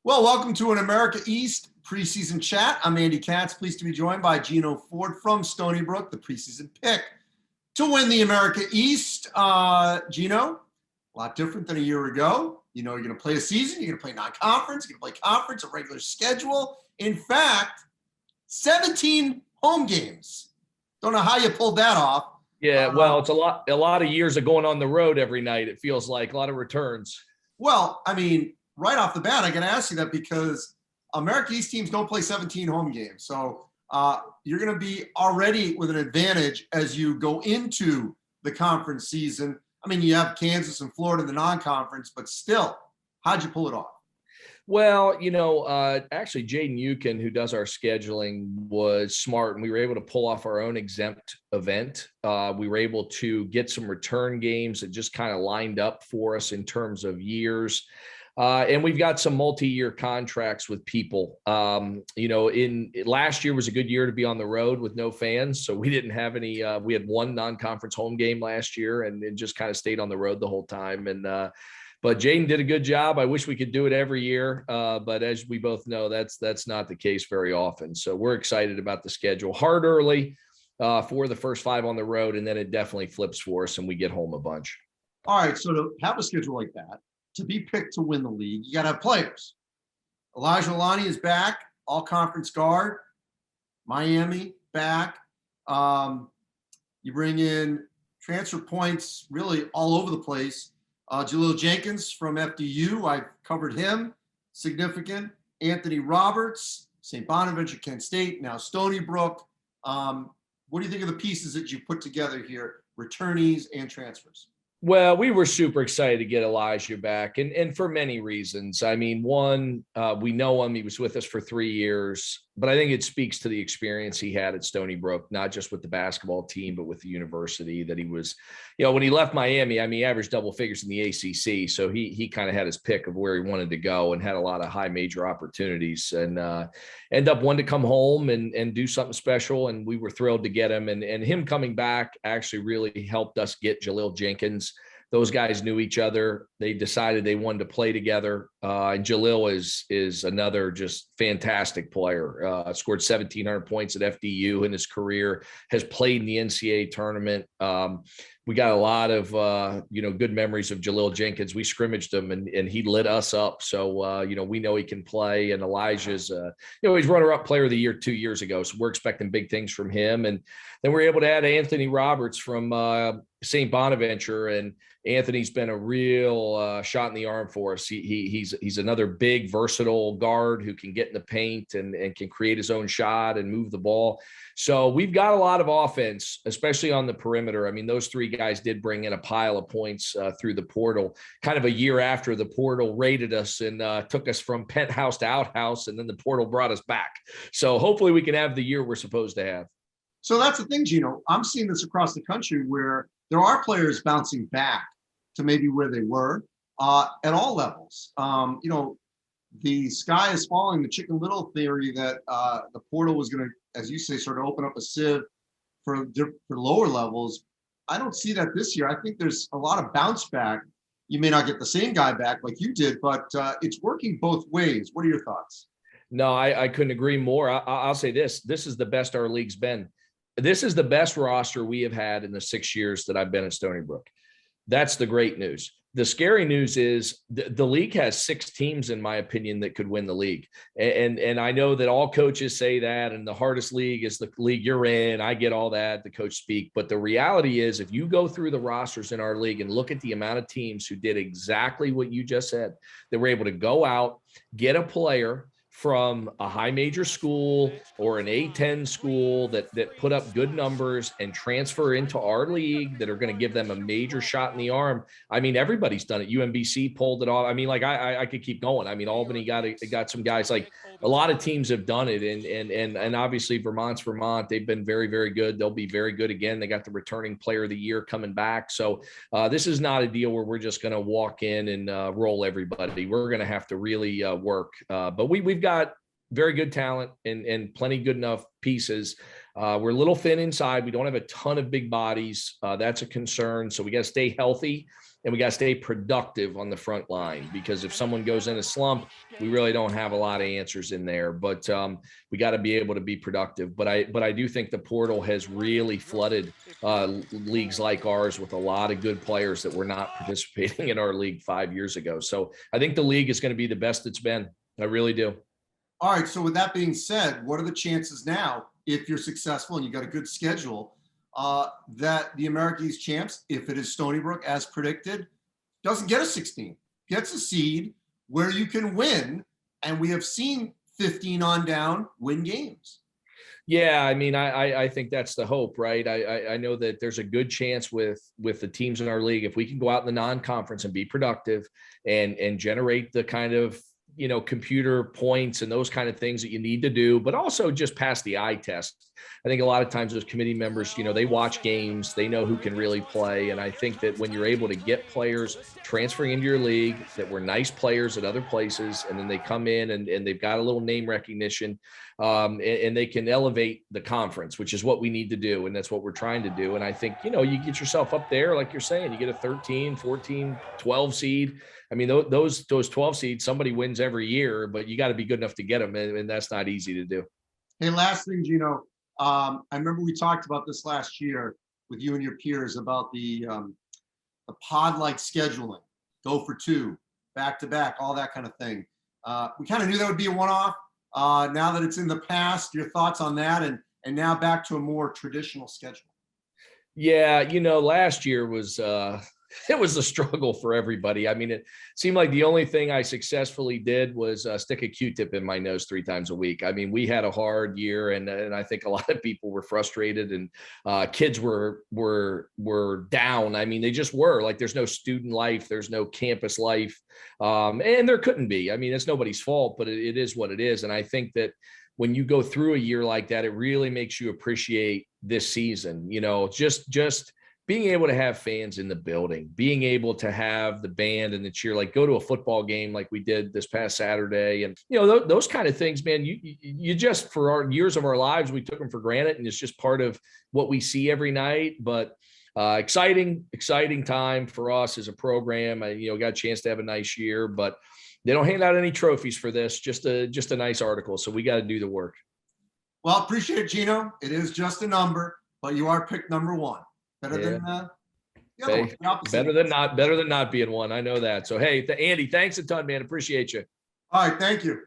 Well, welcome to an America East preseason chat. I'm Andy Katz, pleased to be joined by Geno Ford from Stony Brook, the preseason pick to win the America East. Geno, a lot different than a year ago. You know, you're going to play a season, you're going to play non-conference, you're going to play conference, a regular schedule. In fact, 17 home games. Don't know how you pulled that off. Yeah, well, it's a lot of years of going on the road every night. It feels like a lot of returns. Well, I mean, right off the bat, I got to ask you that because America East teams don't play 17 home games. So you're going to be already with an advantage as you go into the conference season. I mean, you have Kansas and Florida in the non-conference, but still, how'd you pull it off? Well, actually, Jaden Yukin, who does our scheduling, was smart, and we were able to pull off our own exempt event. We were able to get some return games that just kind of lined up for us in terms of years. And we've got some multi-year contracts with people. In last year was a good year to be on the road with no fans. So we didn't have any, we had one non-conference home game last year and it just kind of stayed on the road the whole time. But Jaden did a good job. I wish we could do it every year. But as we both know, that's not the case very often. So we're excited about the schedule. Hard early for the first 5 on the road, and then it definitely flips for us and we get home a bunch. All right. So to have a schedule like that, to be picked to win the league, you got to have players. Elijah Alani is back, all conference guard. Miami back. You bring in transfer points really all over the place. Jaleel Jenkins from FDU, I've covered him, significant. Anthony Roberts, St. Bonaventure, Kent State, now Stony Brook. What do you think of the pieces that you put together here, returnees and transfers? Well, we were super excited to get Elijah back, and for many reasons. I mean, one, we know him. He was with us for 3 years, but I think it speaks to the experience he had at Stony Brook, not just with the basketball team, but with the university that he was, when he left Miami, I mean, he averaged double figures in the ACC. So he kind of had his pick of where he wanted to go and had a lot of high major opportunities and end up wanting to come home and do something special. And we were thrilled to get him, and him coming back actually really helped us get Jaleel Jenkins. Those guys knew each other. They decided they wanted to play together. And Jaleel is another just fantastic player. Scored 1,700 points at FDU in his career, has played in the NCAA tournament. We got a lot of, good memories of Jaleel Jenkins. We scrimmaged him and he lit us up. So, we know he can play. And Elijah's, he's runner-up player of the year 2 years ago. So we're expecting big things from him. And then we're able to add Anthony Roberts from St. Bonaventure. And Anthony's been a real shot in the arm for us. He's another big, versatile guard who can get in the paint and can create his own shot and move the ball. So we've got a lot of offense, especially on the perimeter. I mean, those 3 guys did bring in a pile of points through the portal, kind of a year after the portal raided us and took us from penthouse to outhouse, and then the portal brought us back. So hopefully we can have the year we're supposed to have. So that's the thing, Geno. I'm seeing this across the country where there are players bouncing back to maybe where they were at all levels. The sky is falling, the Chicken Little theory that the portal was going to, as you say, sort of open up a sieve for lower levels. I don't see that this year. I think there's a lot of bounce back. You may not get the same guy back like you did, but it's working both ways. What are your thoughts? No, I couldn't agree more. I'll say this. This is the best our league's been. This is the best roster we have had in the 6 years that I've been at Stony Brook. That's the great news. The scary news is the league has 6 teams, in my opinion, that could win the league. And I know that all coaches say that, and the hardest league is the league you're in. I get all that, the coach speak. But the reality is, if you go through the rosters in our league and look at the amount of teams who did exactly what you just said, they were able to go out, get a player from a high major school or an A10 school that put up good numbers and transfer into our league that are going to give them a major shot in the arm. I mean, everybody's done it. UMBC pulled it off. I mean, like I could keep going. I mean, Albany got some guys, like a lot of teams have done it. And obviously Vermont's Vermont. They've been very, very good. They'll be very good again. They got the returning player of the year coming back. So this is not a deal where we're just going to walk in and roll everybody. We're going to have to really work. But we've got very good talent and plenty good enough pieces We're a little thin inside. We don't have a ton of big bodies. That's a concern. So we got to stay healthy and we got to stay productive on the front line, because if someone goes in a slump, we really don't have a lot of answers in there. But we got to be able to be productive. But I do think the portal has really flooded leagues like ours with a lot of good players that were not participating in our league 5 years ago. So I think the league is going to be the best it's been. I really do. All right. So with that being said, what are the chances now, if you're successful and you got a good schedule, that the American East champs, if it is Stony Brook as predicted, doesn't get a 16, gets a seed where you can win? And we have seen 15 on down win games. Yeah, I mean, I think that's the hope, right? I know that there's a good chance with the teams in our league, if we can go out in the non-conference and be productive and generate the kind of, computer points and those kind of things that you need to do, but also just pass the eye test. I think a lot of times those committee members, they watch games, they know who can really play. And I think that when you're able to get players transferring into your league that were nice players at other places, and then they come in and they've got a little name recognition, and they can elevate the conference, which is what we need to do. And that's what we're trying to do. And I think, you get yourself up there, like you're saying, you get a 13, 14, 12 seed. I mean, those 12 seeds, somebody wins every year, but you got to be good enough to get them. And that's not easy to do. Hey, last thing, Geno, I remember we talked about this last year with you and your peers about the pod-like scheduling, go for two, back to back, all that kind of thing. We kind of knew that would be a one-off. Now that it's in the past, your thoughts on that, and now back to a more traditional schedule? Yeah, last year was it was a struggle for everybody. I mean, it seemed like the only thing I successfully did was stick a Q-tip in my nose 3 times a week. I mean, we had a hard year, and I think a lot of people were frustrated, and kids were down. I mean, they just were. Like, there's no student life, there's no campus life, and there couldn't be. I mean, it's nobody's fault, but it is what it is. And I think that when you go through a year like that, it really makes you appreciate this season. Just being able to have fans in the building, being able to have the band and the cheer, like go to a football game like we did this past Saturday. And, those kind of things, man, you just, for our years of our lives, we took them for granted, and it's just part of what we see every night. But exciting time for us as a program. I got a chance to have a nice year, but they don't hand out any trophies for this, just a nice article. So we got to do the work. Well, appreciate it, Geno. It is just a number, but you are picked number one. Better than the other one, the opposite. Better than not being one. I know that. So, hey, Andy, thanks a ton, man. Appreciate you. All right. Thank you.